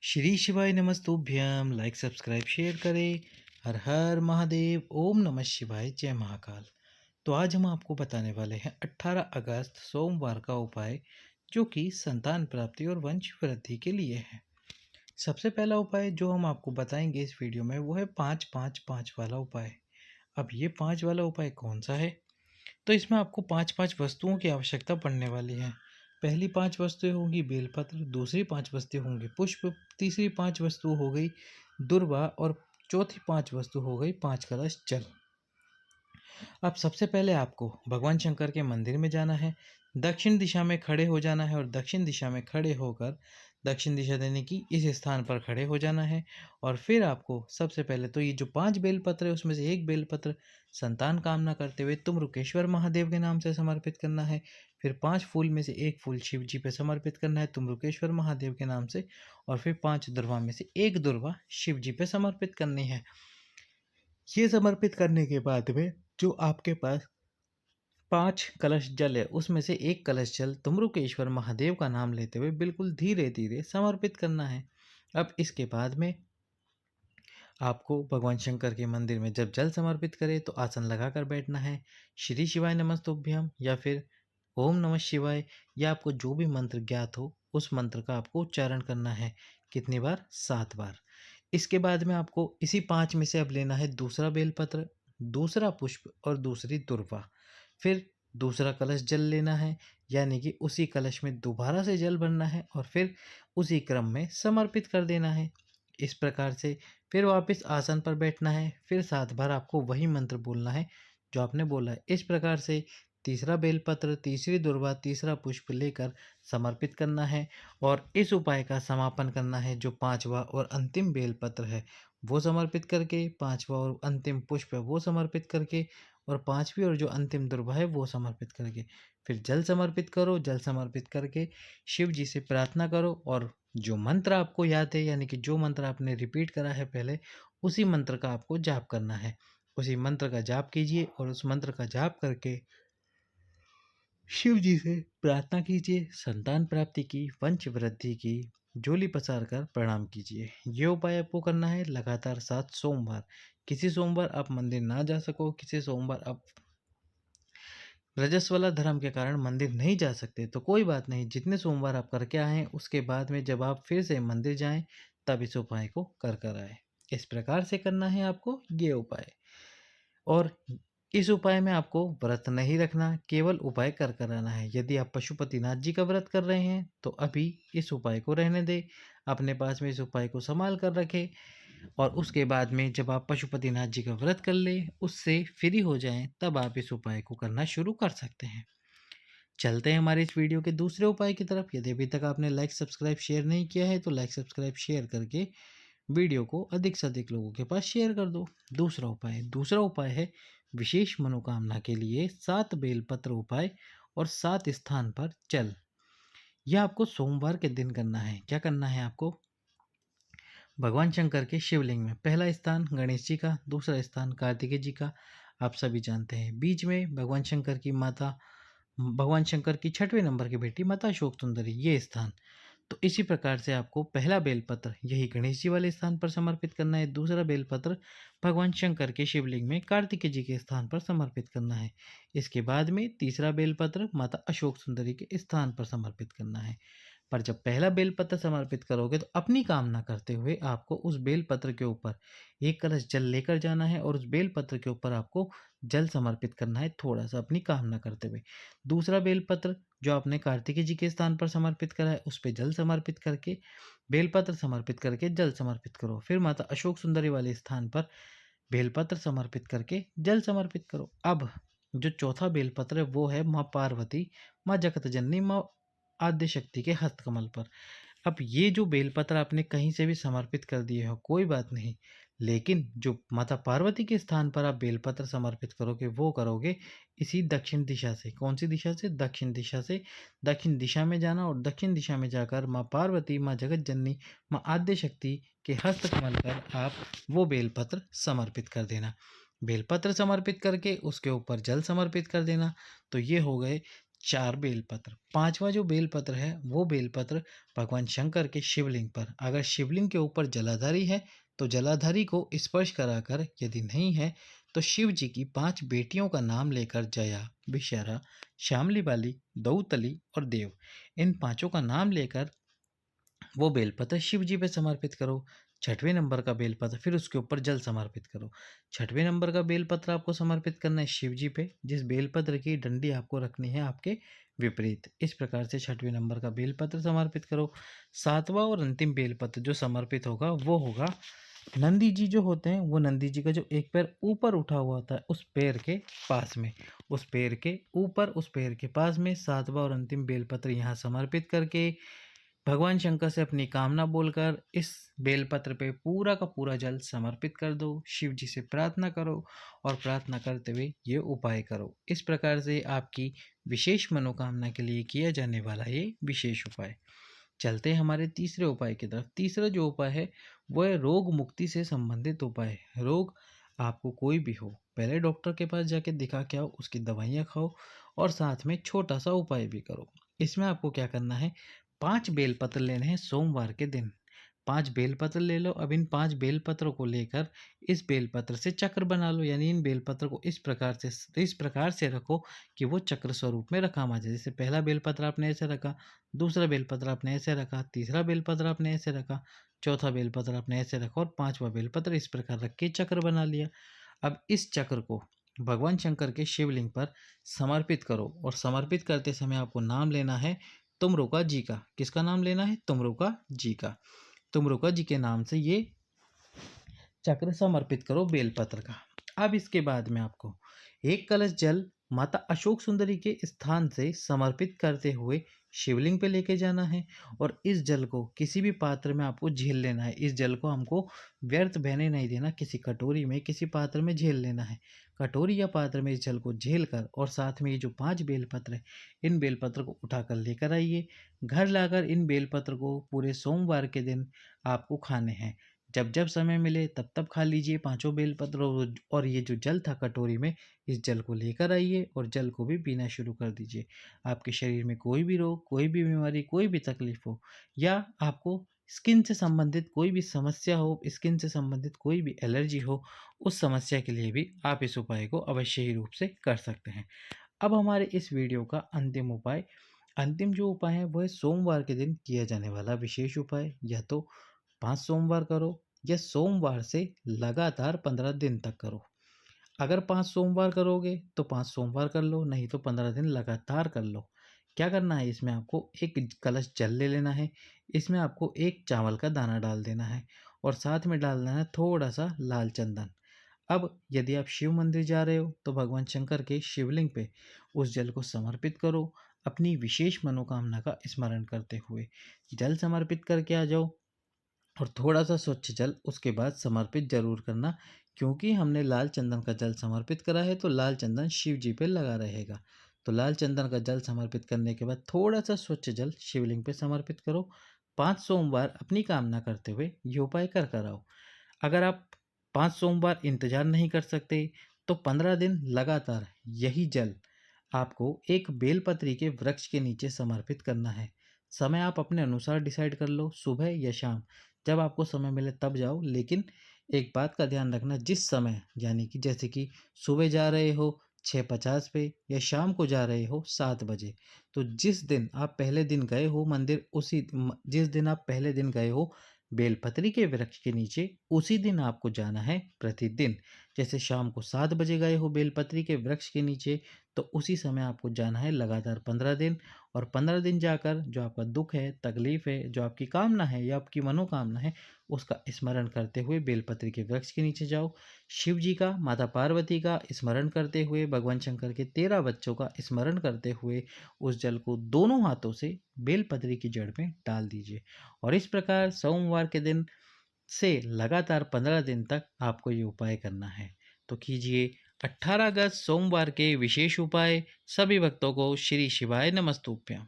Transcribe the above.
श्री शिवाय नमस्तुभ्यम। Like subscribe share करें। हर हर महादेव। ओम नमः शिवाय। जय महाकाल। तो आज हम आपको बताने वाले हैं 18 अगस्त सोमवार का उपाय, जो कि संतान प्राप्ति और वंश वृद्धि के लिए है। सबसे पहला उपाय जो हम आपको बताएंगे इस वीडियो में वो है 5-5-5 वाला उपाय। अब ये 5 वाला उपाय कौन सा है? तो इसमें आपको 5-5 वस्तुओं की आवश्यकता पड़ने वाली है। पहली 5 वस्तुएं होंगी बेलपत्र, दूसरी 5 वस्तुएं होंगी पुष्प, तीसरी 5 वस्तु हो गई दूर्वा और चौथी 5 वस्तु हो गई 5 कलश जल। अब सबसे पहले आपको भगवान शंकर के मंदिर में जाना है, दक्षिण दिशा में खड़े हो जाना है और दक्षिण दिशा में खड़े होकर दक्षिण दिशा देने की इस स्थान पर खड़े हो जाना है। और फिर आपको सबसे पहले तो ये जो 5 बेलपत्र है उसमें से एक बेलपत्र संतान कामना करते हुए तुम्रुकेश्वर महादेव के नाम से समर्पित करना है। फिर 5 फूल में से एक फूल शिव जी पे समर्पित करना है तुम्रुकेश्वर महादेव के नाम से। और फिर 5 दुर्वा में से एक दुर्वा शिव जी पे समर्पित करनी है। ये समर्पित करने के बाद में जो आपके पास 5 कलश जल है उसमें से एक कलश जल तुम्रुकेश्वर महादेव का नाम लेते हुए बिल्कुल धीरे धीरे समर्पित करना है। अब इसके बाद में आपको भगवान शंकर के मंदिर में जब जल समर्पित करें तो आसन लगाकर बैठना है। श्री शिवाय नमस्तुभ्यम या फिर ओम नमः शिवाय या आपको जो भी मंत्र ज्ञात हो उस मंत्र का आपको उच्चारण करना है। कितनी बार? 7 बार। इसके बाद में आपको इसी 5 में से अब लेना है दूसरा बेलपत्र, दूसरा पुष्प और दूसरी दुर्वा। फिर दूसरा कलश जल लेना है, यानी कि उसी कलश में दोबारा से जल भरना है और फिर उसी क्रम में समर्पित कर देना है। इस प्रकार से फिर वापस आसन पर बैठना है। फिर 7 बार आपको वही मंत्र बोलना है जो आपने बोला है। इस प्रकार से तीसरा बेलपत्र, तीसरी दुर्वा, तीसरा पुष्प लेकर समर्पित करना है और इस उपाय का समापन करना है। जो 5वां और अंतिम बेलपत्र है वो समर्पित करके, 5वां और अंतिम पुष्प है वो समर्पित करके और 5वीं और जो अंतिम दुर्वा है वो समर्पित करके फिर जल समर्पित करो। जल समर्पित करके शिव जी से प्रार्थना करो और जो मंत्र आपको याद है, यानी कि जो मंत्र आपने रिपीट करा है पहले, उसी मंत्र का आपको जाप करना है। उसी मंत्र का जाप कीजिए और उस मंत्र का जाप करके शिव जी से प्रार्थना कीजिए, संतान प्राप्ति की, वंश वृद्धि की, झोली पसार कर प्रणाम कीजिए। ये उपाय आपको करना है लगातार 7 सोमवार। किसी सोमवार आप मंदिर ना जा सको, किसी सोमवार आप रजस्वला धर्म के कारण मंदिर नहीं जा सकते तो कोई बात नहीं, जितने सोमवार आप करके आए उसके बाद में जब आप फिर से मंदिर जाएं तब इस उपाय को कर कर आए। इस प्रकार से करना है आपको ये उपाय। और इस उपाय में आपको व्रत नहीं रखना, केवल उपाय कर कर आना है। यदि आप पशुपतिनाथ जी का व्रत कर रहे हैं तो अभी इस उपाय को रहने दें, अपने पास में इस उपाय को संभाल कर रखें और उसके बाद में जब आप पशुपतिनाथ जी का व्रत कर लें, उससे फ्री हो जाएं, तब आप इस उपाय को करना शुरू कर सकते हैं। चलते हैं हमारे इस वीडियो के दूसरे उपाय की तरफ। यदि अभी तक आपने लाइक सब्सक्राइब शेयर नहीं किया है तो लाइक सब्सक्राइब शेयर करके वीडियो को अधिक से अधिक लोगों के पास शेयर कर दो। दूसरा उपाय है विशेष मनोकामना के लिए 7 बेलपत्र उपाय और 7 स्थान पर जल। यह आपको सोमवार के दिन करना है। क्या करना है आपको? भगवान शंकर के शिवलिंग में पहला स्थान गणेश जी का, दूसरा स्थान कार्तिकेय जी का, आप सभी जानते हैं। बीच में भगवान शंकर की माता, भगवान शंकर की 6वें नंबर की बेटी माता अशोक सुंदरी, ये स्थान। तो इसी प्रकार से आपको पहला बेलपत्र यही गणेश जी वाले स्थान पर समर्पित करना है, दूसरा बेलपत्र भगवान शंकर के शिवलिंग में कार्तिकेय जी के स्थान पर समर्पित करना है। इसके बाद में तीसरा बेलपत्र माता अशोक सुंदरी के स्थान पर समर्पित करना है। पर जब पहला बेलपत्र समर्पित करोगे तो अपनी कामना करते हुए आपको उस बेलपत्र के ऊपर एक कलश जल लेकर जाना है और उस बेलपत्र के ऊपर आपको जल समर्पित करना है, थोड़ा सा अपनी कामना करते हुए। दूसरा बेलपत्र जो आपने कार्तिकेय जी के स्थान पर समर्पित करा है उस पर जल समर्पित करके, बेलपत्र समर्पित करके जल समर्पित करो। फिर माता अशोक सुंदरी वाले स्थान पर बेलपत्र समर्पित करके जल समर्पित करो। अब जो चौथा बेलपत्र है वो है माँ पार्वती, माँ जगत जननी, माँ आद्य शक्ति के हस्तकमल पर। अब ये जो बेलपत्र आपने कहीं से भी समर्पित कर दिए हो कोई बात नहीं, लेकिन जो माता पार्वती के स्थान पर आप बेलपत्र समर्पित करोगे वो करोगे इसी दक्षिण दिशा से। कौन सी दिशा से? दक्षिण दिशा से। दक्षिण दिशा में जाना और दक्षिण दिशा में जाकर माँ पार्वती, माँ जगत जननी, माँ आद्य शक्ति के हस्तकमल पर आप वो बेलपत्र समर्पित कर देना। बेलपत्र समर्पित करके उसके ऊपर जल समर्पित कर देना। तो ये हो गए 4 बेलपत्र। पांचवा जो बेलपत्र है वो बेलपत्र भगवान शंकर के शिवलिंग पर, अगर शिवलिंग के ऊपर जलाधारी है तो जलाधारी को स्पर्श कराकर, यदि नहीं है तो शिव जी की 5 बेटियों का नाम लेकर, जया, विषहरा, श्यामली बाली, दौतली और देव, इन पांचों का नाम लेकर वो बेलपत्र शिव जी पे समर्पित करो। छठवें नंबर का बेलपत्र, फिर उसके ऊपर जल समर्पित करो। छठवें नंबर का बेलपत्र आपको समर्पित करना है शिव जी पे, जिस बेलपत्र की डंडी आपको रखनी है आपके विपरीत। इस प्रकार से छठवें नंबर का बेलपत्र समर्पित करो। सातवां और अंतिम बेलपत्र जो समर्पित होगा वो होगा नंदी जी जो होते हैं, वो नंदी जी का जो एक पैर ऊपर उठा हुआ होता है उस पैर के पास में, उस पैर के ऊपर, उस पैर के पास में सातवां और अंतिम बेलपत्र यहाँ समर्पित करके भगवान शंकर से अपनी कामना बोलकर इस बेलपत्र पे पूरा का पूरा जल समर्पित कर दो। शिव जी से प्रार्थना करो और प्रार्थना करते हुए ये उपाय करो। इस प्रकार से आपकी विशेष मनोकामना के लिए किया जाने वाला ये विशेष उपाय। चलते हैं हमारे तीसरे उपाय की तरफ। तीसरा जो उपाय है वो है रोग मुक्ति से संबंधित उपाय। रोग आपको कोई भी हो, पहले डॉक्टर के पास जाके दिखा के आओ, उसकी दवाइयाँ खाओ और साथ में छोटा सा उपाय भी करो। इसमें आपको क्या करना है, 5 बेलपत्र लेने हैं सोमवार के दिन। 5 बेलपत्र ले लो। अब इन 5 बेलपत्रों को लेकर इस बेलपत्र से चक्र बना लो, यानी इन बेलपत्र को इस प्रकार से रखो कि वो चक्र स्वरूप में रखा आ जाए। जैसे पहला बेलपत्र आपने ऐसे रखा, दूसरा बेलपत्र आपने ऐसे रखा, तीसरा बेलपत्र आपने ऐसे रखा, चौथा बेलपत्र आपने ऐसे रखा और पांचवा बेलपत्र इस प्रकार रख के चक्र बना लिया। अब इस चक्र को भगवान शंकर के शिवलिंग पर समर्पित करो और समर्पित करते समय आपको नाम लेना है तुमरुका जी का। किसका नाम लेना है? तुमरुका जी का। तुमरुका जी के नाम से ये चक्र समर्पित करो बेलपत्र का। अब इसके बाद में आपको एक कलश जल माता अशोक सुंदरी के स्थान से समर्पित करते हुए शिवलिंग पे लेके जाना है और इस जल को किसी भी पात्र में आपको झेल लेना है। इस जल को हमको व्यर्थ बहने नहीं देना, किसी कटोरी में, किसी पात्र में झेल लेना है। कटोरी या पात्र में इस जल को झेल कर और साथ में ये जो 5 बेलपत्र है इन बेलपत्र को उठाकर लेकर आइए। घर लाकर इन बेलपत्र को पूरे सोमवार के दिन आपको खाने हैं। जब जब समय मिले तब तब खा लीजिए पांचों बेलपत्र। और ये जो जल था कटोरी में, इस जल को लेकर आइए और जल को भी पीना शुरू कर दीजिए। आपके शरीर में कोई भी रोग, कोई भी बीमारी, कोई भी तकलीफ हो या आपको स्किन से संबंधित कोई भी समस्या हो, स्किन से संबंधित कोई भी एलर्जी हो, उस समस्या के लिए भी आप इस उपाय को अवश्य ही रूप से कर सकते हैं। अब हमारे इस वीडियो का अंतिम उपाय, अंतिम जो उपाय है वो है सोमवार के दिन किया जाने वाला विशेष उपाय। या तो 5 सोमवार करो या सोमवार से लगातार 15 दिन तक करो। अगर 5 सोमवार करोगे तो 5 सोमवार कर लो, नहीं तो 15 दिन लगातार कर लो। क्या करना है, इसमें आपको एक कलश जल ले लेना है, इसमें आपको एक चावल का दाना डाल देना है और साथ में डालना है थोड़ा सा लाल चंदन। अब यदि आप शिव मंदिर जा रहे हो तो भगवान शंकर के शिवलिंग पे उस जल को समर्पित करो, अपनी विशेष मनोकामना का स्मरण करते हुए। जल समर्पित करके आ जाओ और थोड़ा सा स्वच्छ जल उसके बाद समर्पित जरूर करना, क्योंकि हमने लाल चंदन का जल समर्पित करा है तो लाल चंदन शिव जी पे लगा रहेगा। तो लाल चंदन का जल समर्पित करने के बाद थोड़ा सा स्वच्छ जल शिवलिंग पे समर्पित करो। 5 सोमवार अपनी कामना करते हुए ये उपाय कर कर आओ। अगर आप 5 सोमवार इंतजार नहीं कर सकते तो 15 दिन लगातार यही जल आपको एक बेलपत्री के वृक्ष के नीचे समर्पित करना है। समय आप अपने अनुसार डिसाइड कर लो, सुबह या शाम, जब आपको समय मिले तब जाओ। लेकिन एक बात का ध्यान रखना, जिस समय, यानी कि जैसे कि सुबह जा रहे हो 6:50 पे या शाम को जा रहे हो 7 बजे, तो जिस दिन आप पहले दिन गए हो मंदिर, जिस दिन आप पहले दिन गए हो बेलपत्री के वृक्ष के नीचे, उसी दिन आपको जाना है प्रतिदिन। जैसे शाम को 7 बजे गए हो बेलपत्री के वृक्ष के नीचे, तो उसी समय आपको जाना है लगातार 15 दिन। और 15 दिन जाकर जो आपका दुख है, तकलीफ है, जो आपकी कामना है या आपकी मनोकामना है, उसका स्मरण करते हुए बेलपत्री के वृक्ष के नीचे जाओ। शिव जी का, माता पार्वती का स्मरण करते हुए, भगवान शंकर के 13 बच्चों का स्मरण करते हुए उस जल को दोनों हाथों से बेलपत्री की जड़ में डाल दीजिए। और इस प्रकार सोमवार के दिन से लगातार 15 दिन तक आपको ये उपाय करना है। तो कीजिए। 18 अगस्त सोमवार के विशेष उपाय। सभी भक्तों को श्री शिवाय नमस्तुभ्यं।